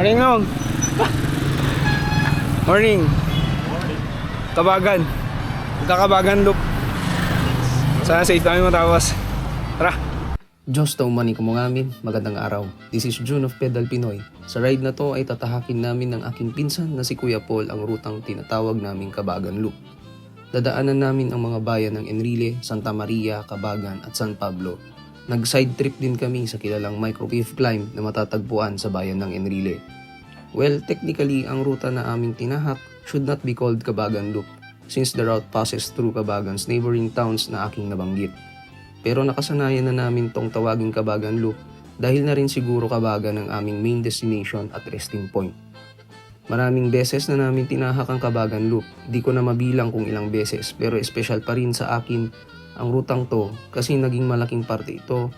Morning, Nong. Morning. Kabagan. Magkakabagan loop. Sana safe tayo matapos. Tara. Diyos taong mani kumungamin, magandang araw. This is June of Pedal Pinoy. Sa ride na to ay tatahakin namin ng aking pinsan na si Kuya Paul ang rutang tinatawag naming Kabagan Loop. Dadaanan namin ang mga bayan ng Enrile, Santa Maria, Cabagan at San Pablo. Nag-side trip din kami sa kilalang micro-cave climb na matatagpuan sa bayan ng Enrile. Well, technically, ang ruta na aming tinahak should not be called Kabagan Loop since the route passes through Cabagan's neighboring towns na aking nabanggit. Pero nakasanayan na namin tong tawaging Kabagan Loop dahil na rin siguro Cabagan ang aming main destination at resting point. Maraming beses na namin tinahak ang Kabagan Loop, di ko na mabilang kung ilang beses pero espesyal pa rin sa akin ang rutang to kasi naging malaking parte ito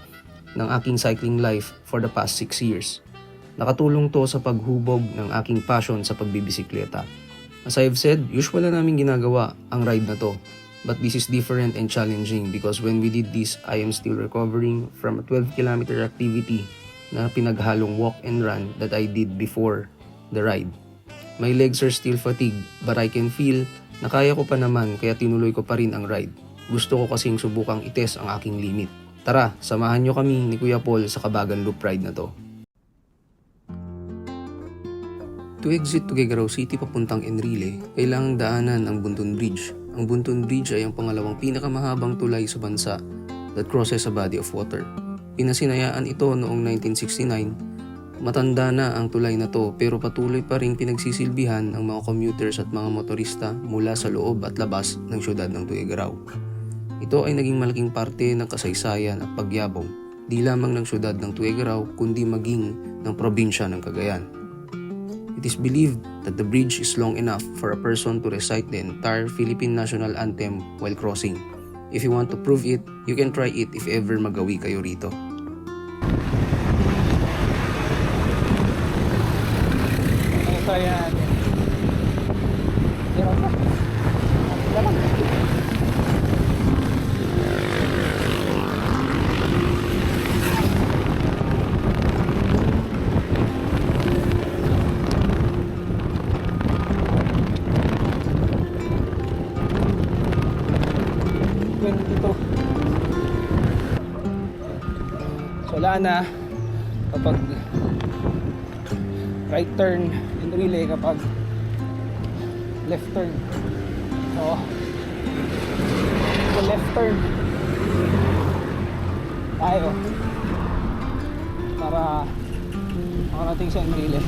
ng aking cycling life for the past 6 years. Nakatulong to sa paghubog ng aking passion sa pagbibisikleta. As I've said, usual na namin ginagawa ang ride na to. But this is different and challenging because when we did this, I am still recovering from a 12-kilometer activity na pinaghalong walk and run that I did before the ride. My legs are still fatigued but I can feel na kaya ko pa naman kaya tinuloy ko pa rin ang ride. Gusto ko kasing subukang itest ang aking limit. Tara, samahan nyo kami ni Kuya Paul sa Kabagan Loop ride na to. To exit Tuguegarao City papuntang Enrile, kailangang daanan ang Buntun Bridge. Ang Buntun Bridge ay ang pangalawang pinakamahabang tulay sa bansa that crosses a body of water. Pinasinayaan ito noong 1969. Matanda na ang tulay na to pero patuloy pa rin pinagsisilbihan ng mga commuters at mga motorista mula sa loob at labas ng syudad ng Tuguegarao. Ito ay naging malaking parte ng kasaysayan at pagyabong di lamang ng syudad ng Tuguegarao kundi maging ng probinsya ng Cagayan. It is believed that the bridge is long enough for a person to recite the entire Philippine national anthem while crossing. If you want to prove it, you can try it if ever magawi kayo rito. Try natin. Meron pa. Dito. So wala na kapag right turn and relay kapag left turn. So left turn tayo para makarating sa relay.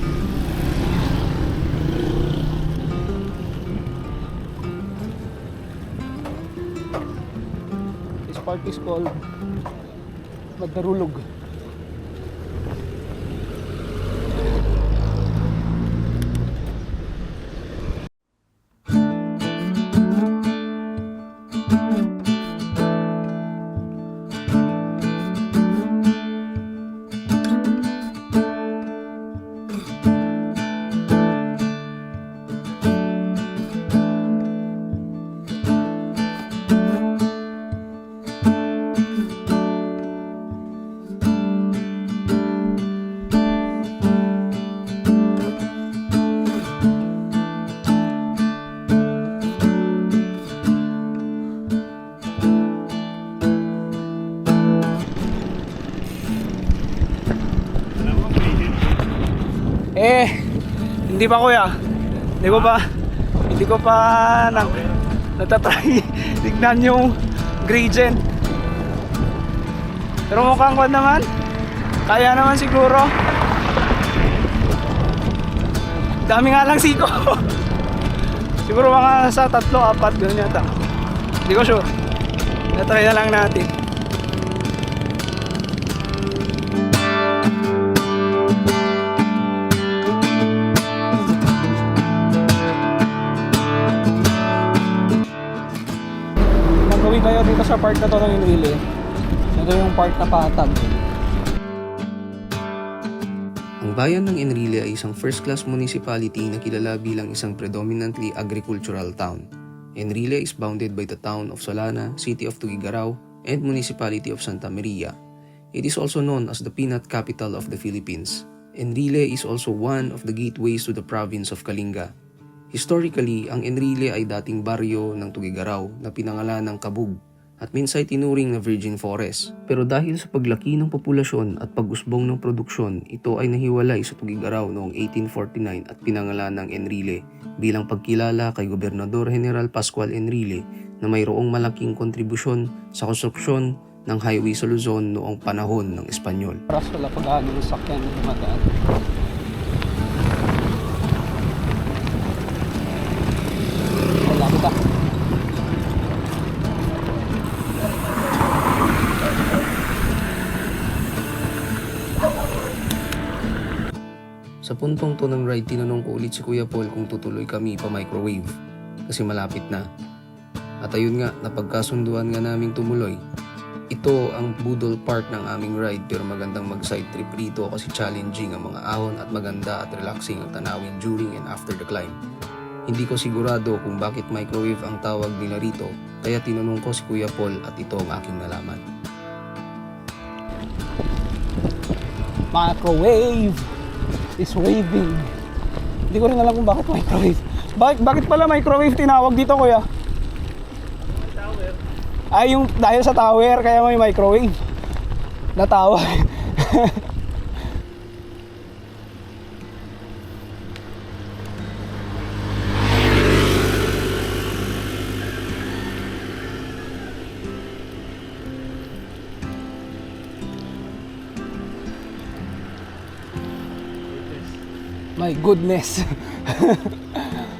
This part is called Magdarulog. Hindi pa kuya. Hindi ko pa natatry tignan yung gradient. Pero mukhang kwan naman. Kaya naman siguro. Dami nga lang siko. Siguro mga sa 3-4 gano'n yata. Hindi ko sure. Natry na lang natin. Kayo dito sa part na to ng Enrile. Ito yung part na patag. Ang bayan ng Enrile ay isang first-class municipality na kilala bilang isang predominantly agricultural town. Enrile is bounded by the town of Solana, city of Tuguegarao, and municipality of Santa Maria. It is also known as the peanut capital of the Philippines. Enrile is also one of the gateways to the province of Kalinga. Historically, ang Enrile ay dating baryo ng Tugigaraw na pinangalan ng Kabug at minsay tinuring na virgin forest. Pero dahil sa paglaki ng populasyon at pag-usbong ng produksyon, ito ay nahiwalay sa Tugigaraw noong 1849 at pinangalan ng Enrile bilang pagkilala kay Gobernador General Pascual Enrile na mayroong malaking kontribusyon sa konstruksyon ng highway sa Luzon noong panahon ng Espanyol. Oras wala pag-aano ng sakyan ng dumadaan. Wala kita. Sa puntong to ng ride, tinanong ko ulit si Kuya Paul kung tutuloy kami pa microwave kasi malapit na. At ayun nga, napagkasunduan nga naming tumuloy. Ito ang Budol part ng aming ride pero magandang mag-side trip rito kasi challenging ang mga ahon at maganda at relaxing ang tanawin during and after the climb. Hindi ko sigurado kung bakit microwave ang tawag nila rito kaya tinanong ko si Kuya Paul at ito ang aking nalaman. Microwave is waving. Hindi ko rin alam kung bakit microwave. Bakit pala microwave tinawag dito, kuya? Tower. Ay, yung dahil sa tower kaya may microwave na tawag. My goodness.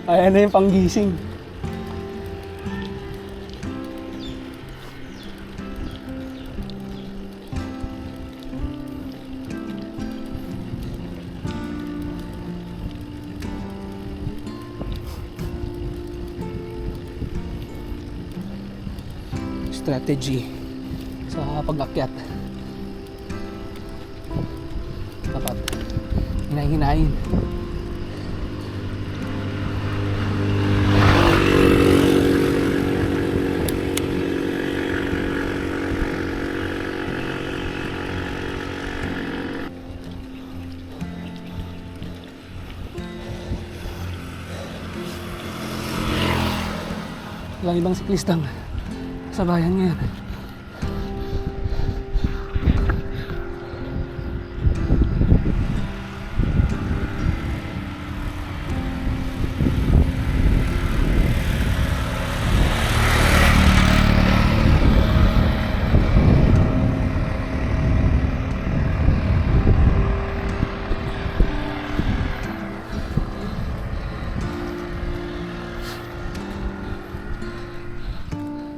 Ayan na yung panggising. Strategy sa pag-akyat. Dapat hinay-hinayin. Walang ibang siklistang sa bayan ngayon.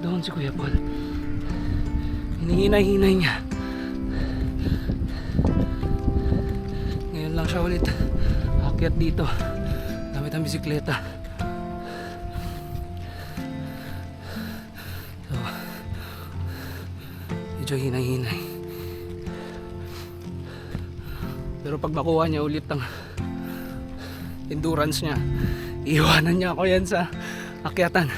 Doon si Kuya Paul. Hinihinay-hinay niya. Ngayon lang siya ulit aakyat dito gamit ang bisikleta. So, medyo hinay-hinay. Pero pag makuha niya ulit ang endurance niya, iiwanan niya ako yan sa akyatan.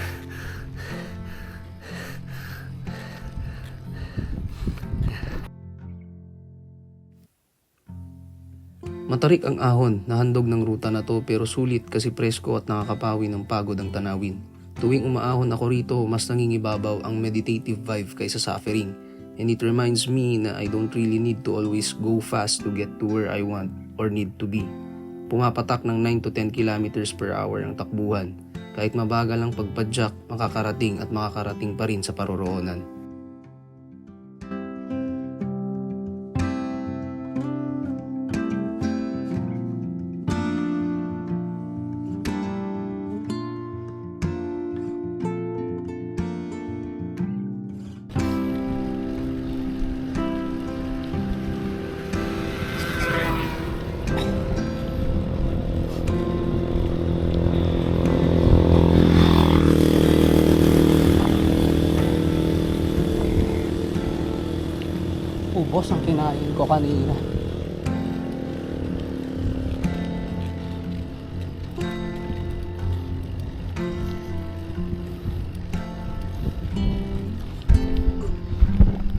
Matarik ang ahon na handog ng ruta na to pero sulit kasi presko at nakakapawi ng pagod ang tanawin. Tuwing umaahon ako rito, mas nangingibabaw ang meditative vibe kaysa suffering. And it reminds me na I don't really need to always go fast to get to where I want or need to be. Pumapatak ng 9 to 10 kilometers per hour ang takbuhan. Kahit mabagal ang pagpadyak, makakarating at makakarating pa rin sa paroroonan. Ubos ang kinain ko kanina.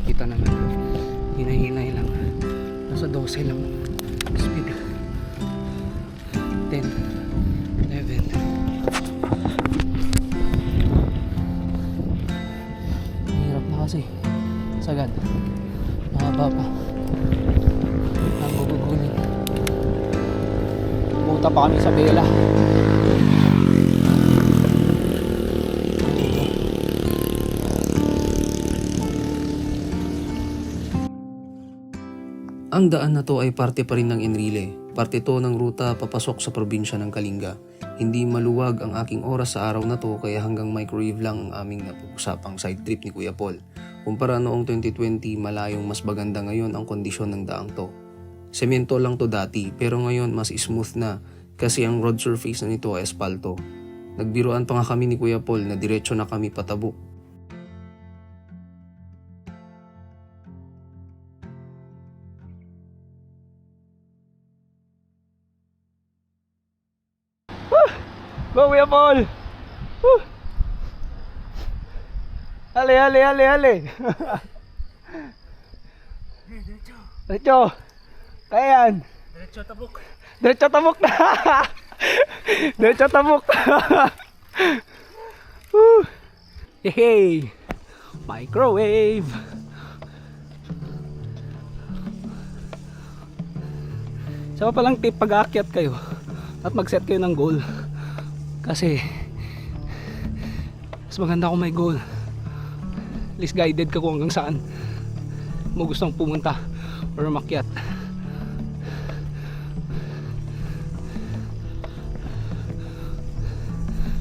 Kita naman, hinay-hinay lang. Nasa 12 lang speed. 10, 11. Hirap na kasi. Sagad. Mahaba pa. Ang gugugunin. Pumunta pa kami sa Bela. Ang daan na to ay parte pa rin ng Enrile. Parte to ng ruta papasok sa probinsya ng Kalinga. Hindi maluwag ang aking oras sa araw na to kaya hanggang microwave lang ang aming napag-usapang side trip ni Kuya Paul. Kumpara noong 2020, malayong mas maganda ngayon ang kondisyon ng daang to. Semento lang to dati pero ngayon mas smooth na kasi ang road surface na nito ay espalto. Nagbiruan pa nga kami ni Kuya Paul na diretso na kami patabok. Go, Kuya Paul! Woo! Ale, ale, ale, ale! Diretso! Kaya yan! Diretso tabok! Diretso tabok na! Diretso tabok! Woo! Hey! Microwave! Isa pa palang tip pag aakyat kayo at mag-set kayo ng goal. Kasi mas maganda kung may goal. At least guided ka kung hanggang saan mo gustong pumunta or makyat.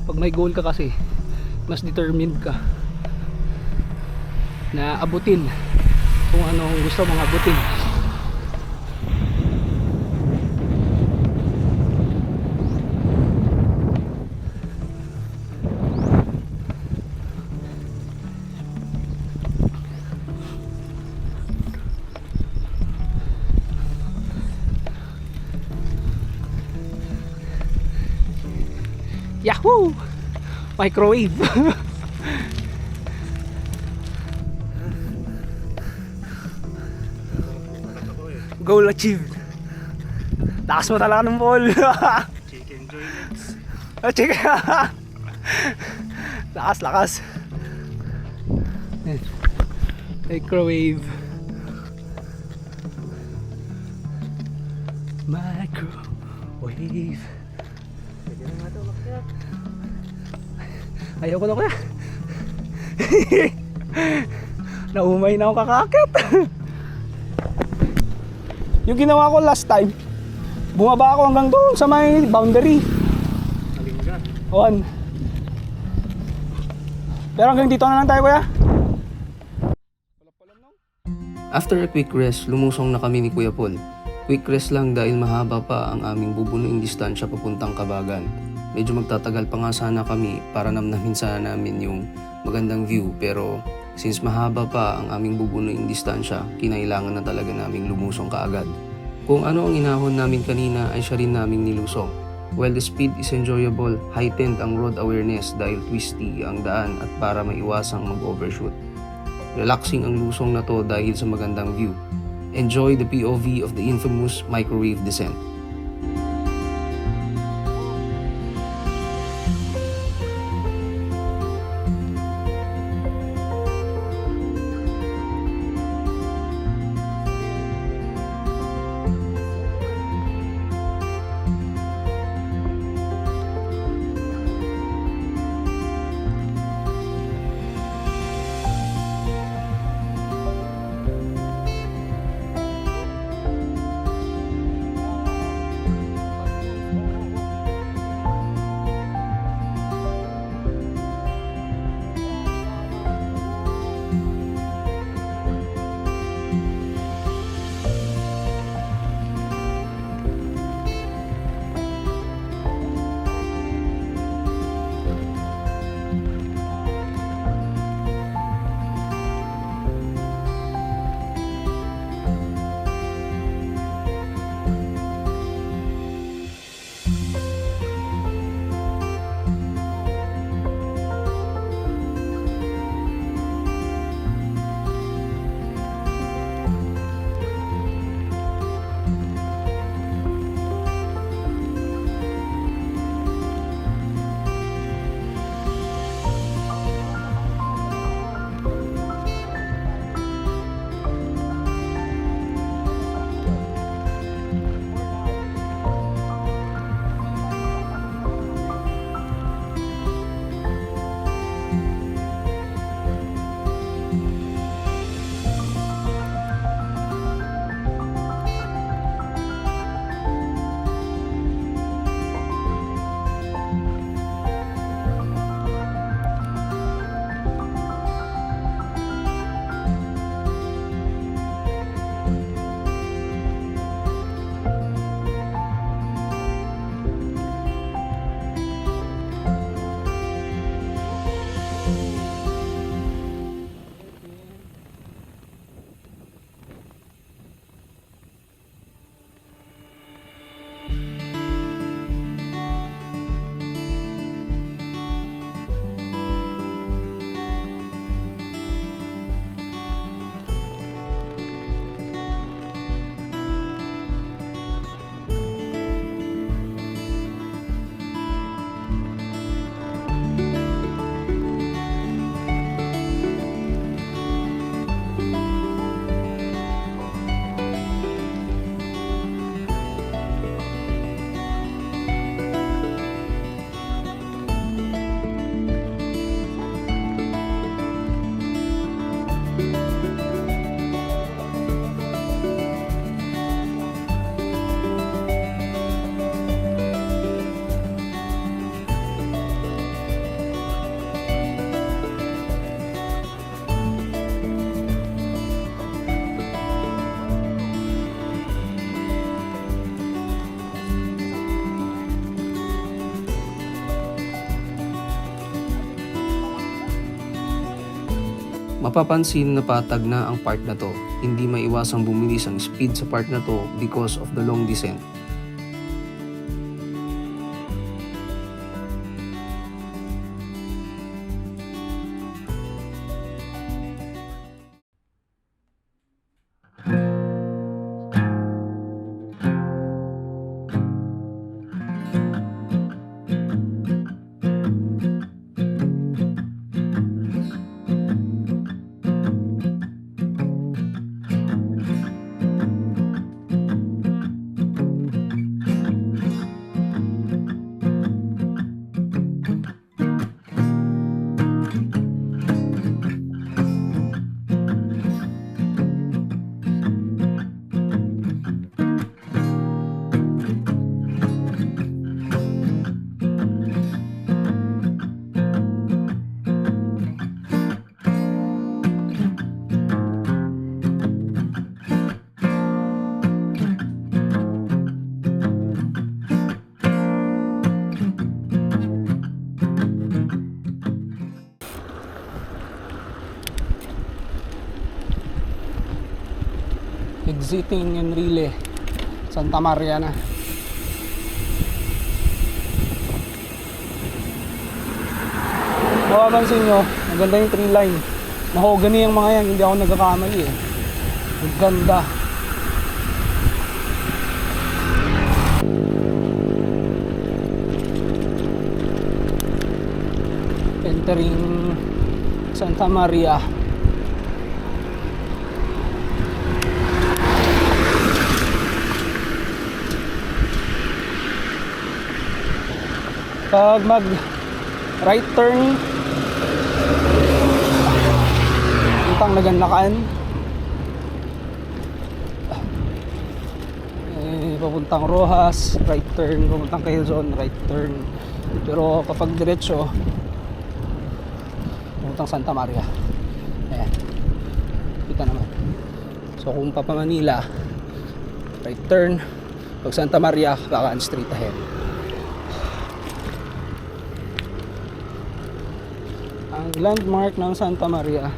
Pag may goal ka kasi, mas determined ka na abutin kung ano ang gusto mong abutin. Yahoo! Microwave! Goal achieved! Lakas mo talaga ng ball! Chicken joints. Chicken! Lakas, lakas! Microwave! Microwave! Ayaw ko na kaya. Naumay na ako kakakit. Yung ginawa ko last time, bumaba ako hanggang doon sa may boundary. Kalinga. On. Pero hanggang dito na lang tayo, kuya. After a quick rest, lumusong na kami ni Kuya Paul. Quick rest lang dahil mahaba pa ang aming bubunuing distansya papuntang Kabagan. Medyo magtatagal pa nga sana kami para namnamin sana namin yung magandang view pero since mahaba pa ang aming bubunuing distansya, kinailangan na talaga naming lumusong kaagad. Kung ano ang inahon namin kanina ay siya rin naming nilusong. While the speed is enjoyable, heightened ang road awareness dahil twisty ang daan at para maiwasang mag-overshoot. Relaxing ang lusong na to dahil sa magandang view. Enjoy the POV of the infamous microwave descent. Mapapansin na patag na ang part na to. Hindi maiwasang bumilis ang speed sa part na to because of the long descent. Exiting Enrile, Santa Maria na. Mapapansin nyo, maganda yung tree line. Mahogany yung mga yan, hindi ako nagkakamali eh. Ang ganda. Entering Santa Maria. Pag mag right turn puntang Naganlacan, papuntang Rojas, right turn, papuntang Quezon, right turn. Pero kapag diretso papuntang Santa Maria, ayan, kita naman. So kung papa Manila, right turn, pag Santa Maria, kakaan straight ahead. Ang landmark ng Santa Maria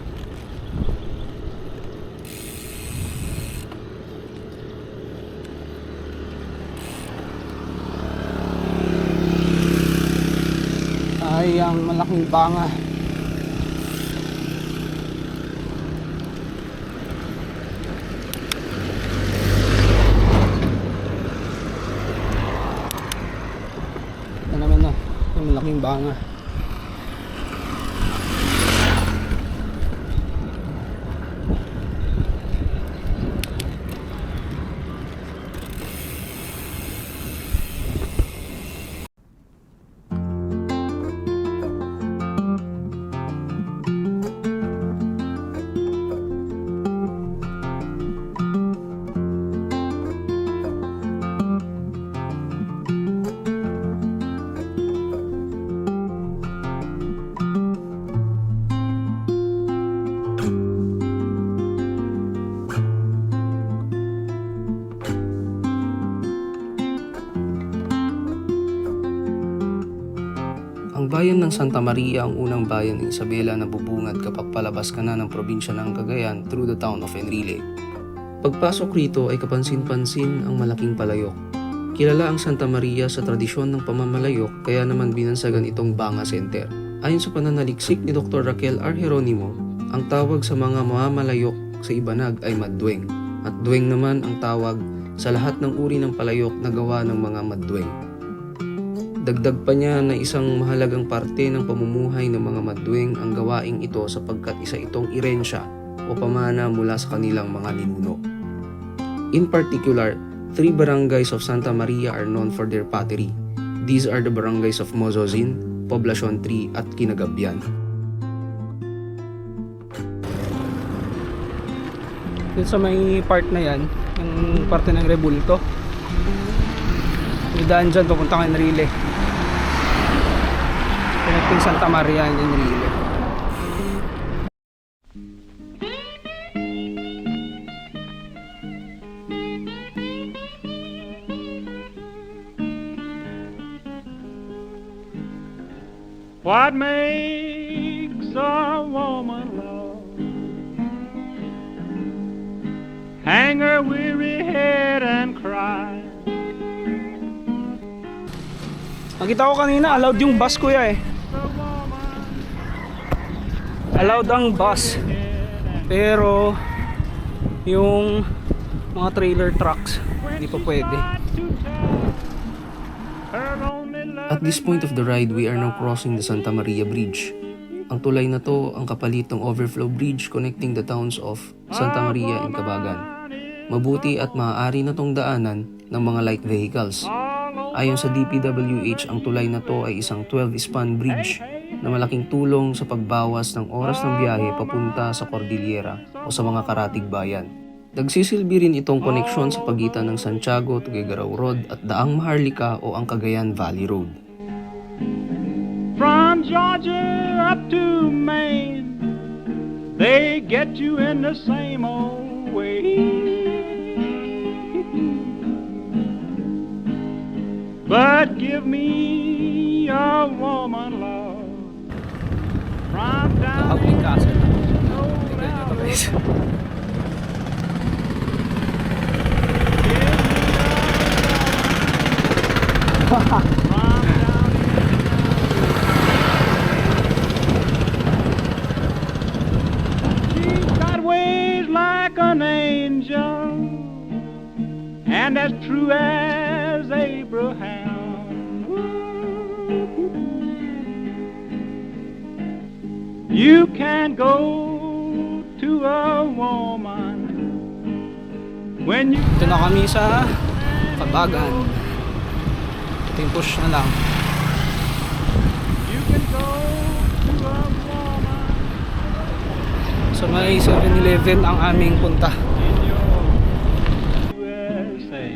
ay ang malaking banga. Ito naman na yung malaking banga. Ang bayan ng Santa Maria ang unang bayan ng Isabela na bubungad kapag palabas ka na ng probinsya ng Cagayan through the town of Enrile. Pagpasok rito ay kapansin-pansin ang malaking palayok. Kilala ang Santa Maria sa tradisyon ng pamamalayok kaya naman binansagan itong Banga Center. Ayon sa pananaliksik ni Dr. Raquel R. Geronimo, ang tawag sa mga mamamayok sa Ibanag ay madduweng at duweng naman ang tawag sa lahat ng uri ng palayok na gawa ng mga madduweng. Dagdag pa niya na isang mahalagang parte ng pamumuhay ng mga madduweng ang gawaing ito sapagkat isa itong irensya o pamana mula sa kanilang mga ninuno. In particular, 3 barangays of Santa Maria are known for their pottery. These are the barangays of Mozozin, Poblacion 3 at Kinagabyan. Dito sa may part na yan, yung parte ng Rebulto, may daan dyan papuntang Enrile, connecting Santa Maria and Enrile. What makes a woman love hang her weary head and cry. Nakita ko kanina, allowed yung bus kuya eh. Allowed ang bus. Pero yung mga trailer trucks, hindi pa pwede. At this point of the ride, we are now crossing the Santa Maria Bridge. Ang tulay na to ang kapalit ng overflow bridge connecting the towns of Santa Maria and Cabagan. Mabuti at maaari na tong daanan ng mga light vehicles. Ayon sa DPWH, ang tulay na to ay isang 12-span bridge na malaking tulong sa pagbawas ng oras ng biyahe papunta sa Cordillera o sa mga karatig bayan. Nagsisilbi rin itong koneksyon sa pagitan ng Santiago, Tuguegarao Road at Daang Maharlika o ang Cagayan Valley Road. From Georgia up to Maine, they get you in the same old way. But give me a woman love from down Nakabling kaso. in Tignan nyo to guys. She's got ways like an angel, and as true as Abraham. You can go to a woman when you Ito na kami sa Cabagan. Ito yung push na lang. you can go to a woman So may 7-Eleven ang aming punta. in your USA.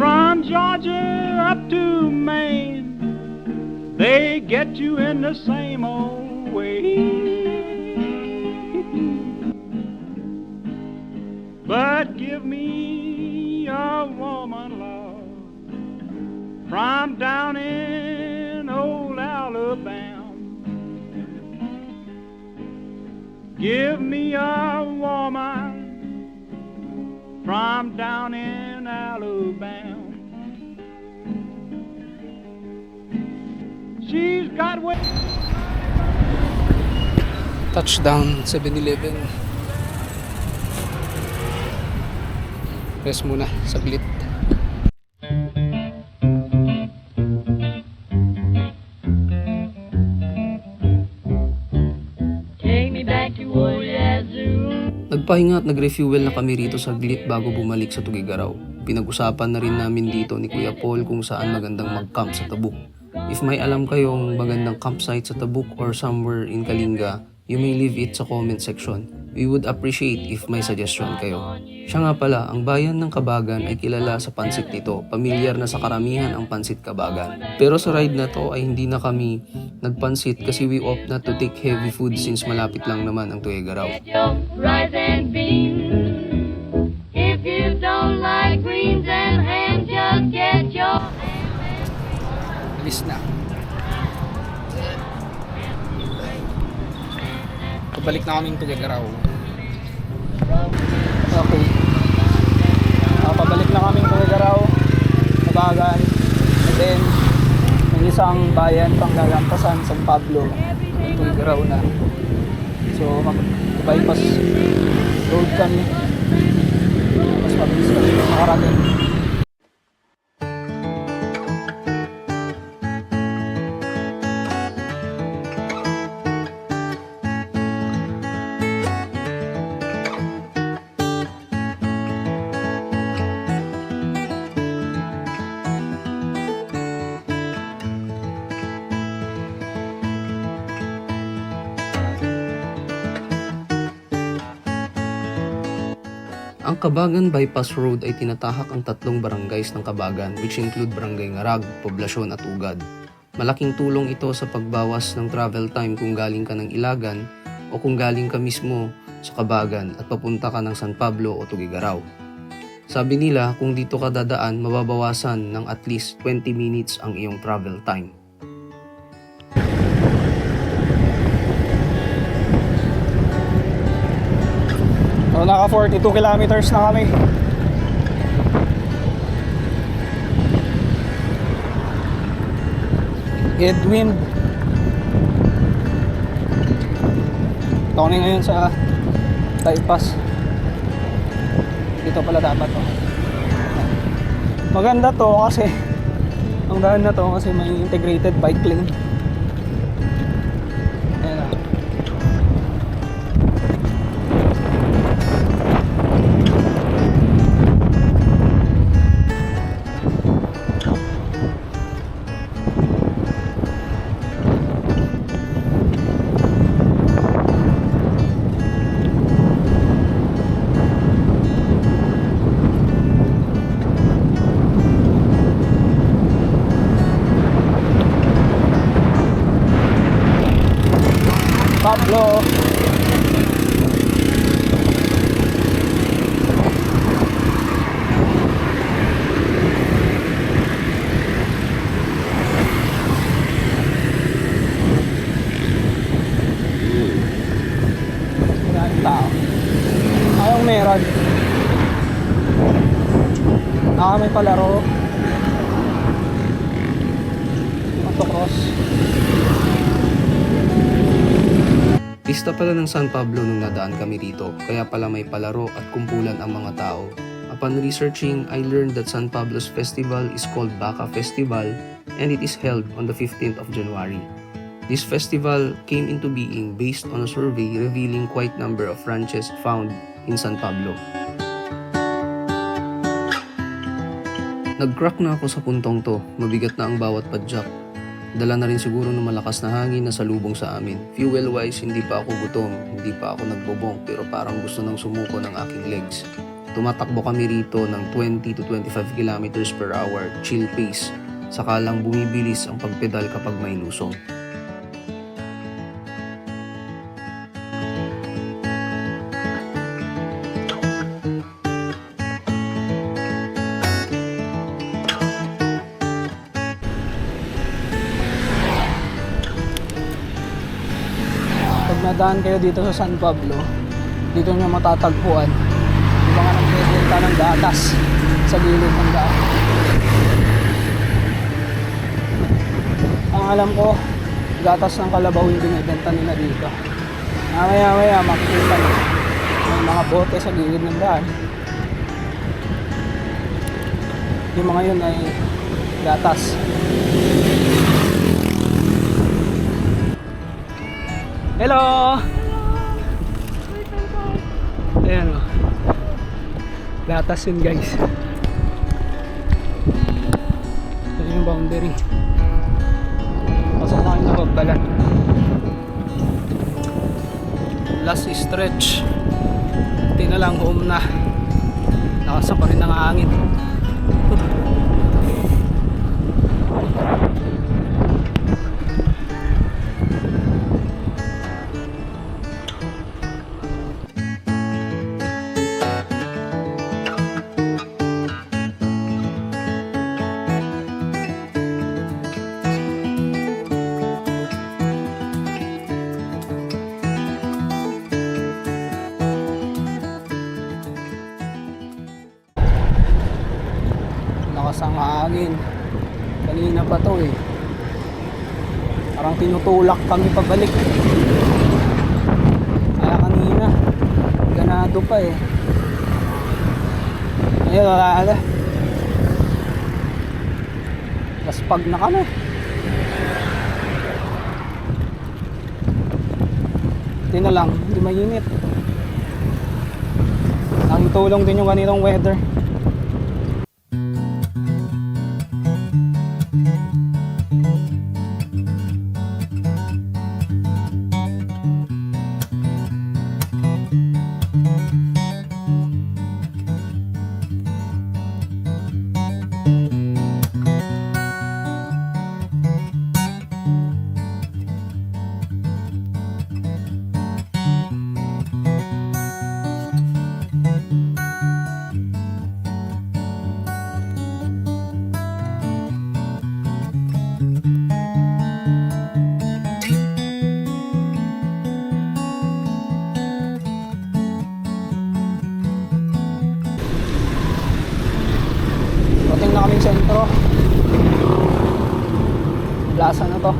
From Georgia up to Maine, they get you in the same old way. But give me a woman love from down in old Alabama. Give me a woman from down in Alabama. She's got way. Touchdown 7-Eleven. Rest muna, saglit. Take me back to old Yazoo. Nagpahinga at nag-refuel na kami rito saglit bago bumalik sa Tuguegarao. Pinag-usapan na rin namin dito ni Kuya Paul kung saan magandang mag-camp sa Tabuk. If may alam kayong magandang campsite sa Tabuk or somewhere in Kalinga, you may leave it sa comment section. We would appreciate if may suggestion kayo. Siya nga pala, ang bayan ng Cabagan ay kilala sa pansit nito. Pamilyar na sa karamihan ang pansit Cabagan. Pero sa ride na to ay hindi na kami nagpansit kasi we opt not to take heavy food since malapit lang naman ang Tuguegarao. Get your rice and beans. If you don't like greens and ham, just get your Bilis na. Pabalik na kaming Tuguegarao. Okay. Pabalik na kaming Tuguegarao, Cabagan. And then, may isang bayan pang lalampasan, San Pablo. Tuguegarao na. So, mag-bypass road kami. Mas mabilis kami makarating. Ang Cabagan Bypass Road ay tinatahak ang tatlong barangays ng Cabagan which include Barangay Ngarag, Poblasyon at Ugad. Malaking tulong ito sa pagbawas ng travel time kung galing ka ng Ilagan o kung galing ka mismo sa Cabagan at papunta ka ng San Pablo o Tuguegarao. Sabi nila kung dito ka dadaan mababawasan ng at least 20 minutes ang iyong travel time. naka 42 kilometers na kami. Headwind. Ito kami ngayon sa bypass. Dito pala dapat to. Maganda to kasi ang daan na to kasi may integrated bike lane. Ayan na. Pablo. Maraming tao. Ayong meron. May palaro. Motocross. Pista pala ng San Pablo nung nadaan kami rito, kaya pala may palaro at kumpulan ang mga tao. Upon researching, I learned that San Pablo's festival is called Baka Festival and it is held on the 15th of January. This festival came into being based on a survey revealing quite number of ranches found in San Pablo. Nag-crack na ako sa puntong to, mabigat na ang bawat padjak. Dala na rin siguro ng malakas na hangin na salubong sa amin. Fuel-wise, hindi pa ako gutom, hindi pa ako nagbobong, pero parang gusto nang sumuko ng aking legs. Tumatakbo kami rito ng 20 to 25 kilometers per hour, chill pace. Saka lang bumibilis ang pagpedal kapag may lusong. Pag nadaan kayo dito sa San Pablo, dito nyo matatagpuan yung mga nagbebenta ng gatas sa gilid ng daan. Ang alam ko, gatas ng kalabaw yung binibenta nila dito. Maya makikita nyo may mga bote sa gilid ng daan. Yung mga yun ay gatas. Hello! Ayan o. Gatas yun guys. Ito yung boundary. Pasok na kayo na pagbalan. Last stretch. Hindi na lang, home na. Nakasa pa rin ang hangin. Lakas ang hangin. Kanina pa to eh. Parang tinutulak kami pabalik. Kaya kanina ganado pa eh. Ayun, wala. Laspag na kami. Hindi na lang, hindi mainit. Ang tulong din yung ganitong weather. yung sentro. Plaza na to.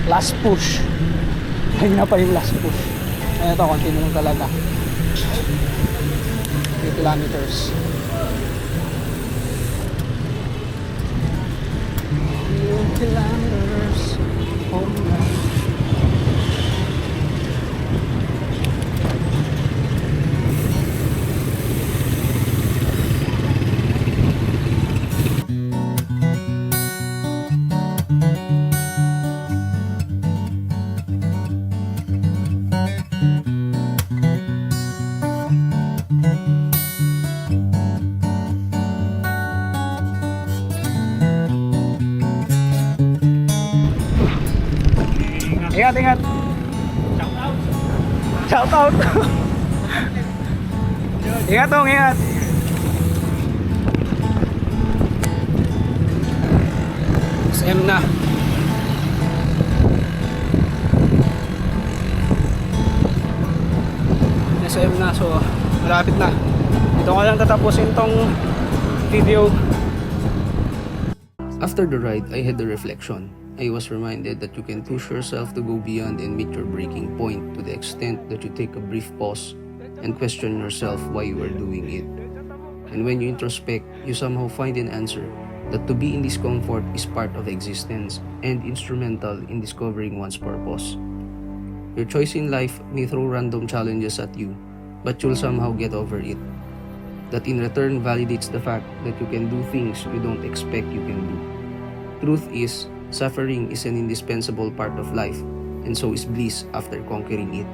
Last push. Ayun na pa yung last push. Ayun ito, continue lang talaga. 3 kilometers. Few kilometers home na. Ingat, ingat. Shout out. Ingat dong, ingat. SM na. SM na, so malapit na. Ito ko lang tatapusin tong video. After the ride, I had a reflection. I was reminded that you can push yourself to go beyond and meet your breaking point to the extent that you take a brief pause and question yourself why you are doing it. And when you introspect, you somehow find an answer that to be in discomfort is part of existence and instrumental in discovering one's purpose. Your choice in life may throw random challenges at you, but you'll somehow get over it. That in return validates the fact that you can do things you don't expect you can do. Truth is, suffering is an indispensable part of life, and so is bliss after conquering it.